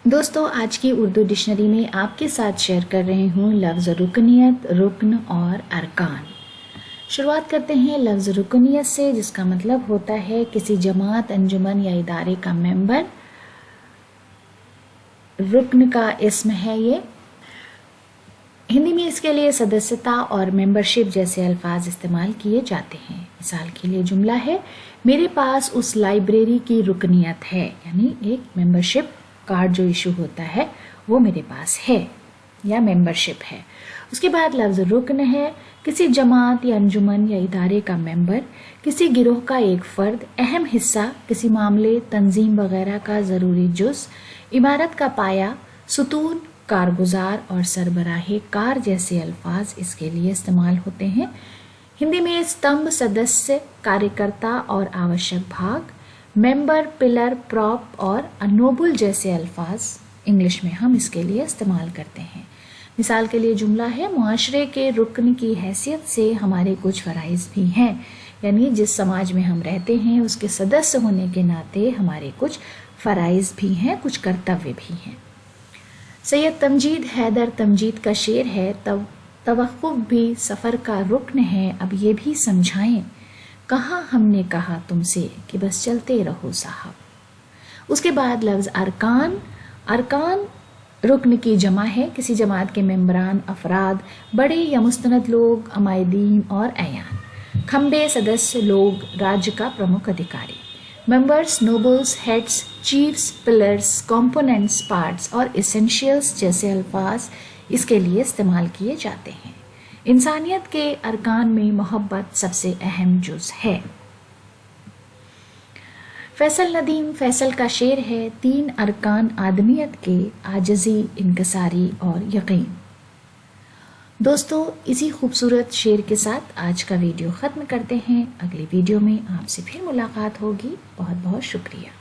دوستو آج کی اردو ڈکشنری میں آپ کے ساتھ شیئر کر رہی ہوں لفظ رکنیت، رکن اور ارکان۔ شروعات کرتے ہیں لفظ رکنیت سے، جس کا مطلب ہوتا ہے کسی جماعت، انجمن یا ادارے کا ممبر۔ رکن کا اسم ہے یہ۔ ہندی میں اس کے لیے سدسیتا اور ممبرشپ جیسے الفاظ استعمال کیے جاتے ہیں۔ مثال کے لیے جملہ ہے، میرے پاس اس لائبریری کی رکنیت ہے، یعنی ایک ممبرشپ کارڈ جو ایشو ہوتا ہے وہ میرے پاس ہے یا ممبرشپ ہے۔ اس کے بعد لفظ رکن ہے، کسی جماعت یا انجمن یا ادارے کا ممبر، کسی گروہ کا ایک فرد، اہم حصہ، کسی معاملے، تنظیم وغیرہ کا ضروری جز، عمارت کا پایا، ستون، کارگزار اور سربراہ کار جیسے الفاظ اس کے لیے استعمال ہوتے ہیں۔ ہندی میں استمبھ، سدسیہ، کاریہ اور آوشک بھاگ، ممبر، پلر، پراپ اور انوبل جیسے الفاظ انگلش میں ہم اس کے لیے استعمال کرتے ہیں۔ مثال کے لیے جملہ ہے، معاشرے کے رکن کی حیثیت سے ہمارے کچھ فرائض بھی ہیں، یعنی جس سماج میں ہم رہتے ہیں اس کے سدسیہ ہونے کے ناطے ہمارے کچھ فرائض بھی ہیں، کچھ کرتویہ بھی ہیں۔ سید تمجید حیدر تمجید کا شعر ہے، توقف بھی سفر کا رکن ہے، اب یہ بھی سمجھائیں، کہاں ہم نے کہا تم سے کہ بس چلتے رہو صاحب۔ اس کے بعد لفظ ارکان۔ ارکان رکن کی جمع ہے، کسی جماعت کے ممبران، افراد، بڑے یا مستند لوگ، عمائدین اور اعیان۔ کھمبے، سدسیہ، لوگ، راجیہ کا پرمکھ ادھیکاری۔ Members, nobles, heads, chiefs, pillars, components, parts اور ایسینشیلز جیسے الفاظ اس کے لیے استعمال کیے جاتے ہیں۔ انسانیت کے ارکان میں محبت سب سے اہم جز ہے۔ فیصل ندیم فیصل کا شعر ہے، 3 ارکان آدمیت کے، عاجزی، انکساری اور یقین۔ دوستو اسی خوبصورت شعر کے ساتھ آج کا ویڈیو ختم کرتے ہیں۔ اگلی ویڈیو میں آپ سے پھر ملاقات ہوگی۔ بہت بہت شکریہ۔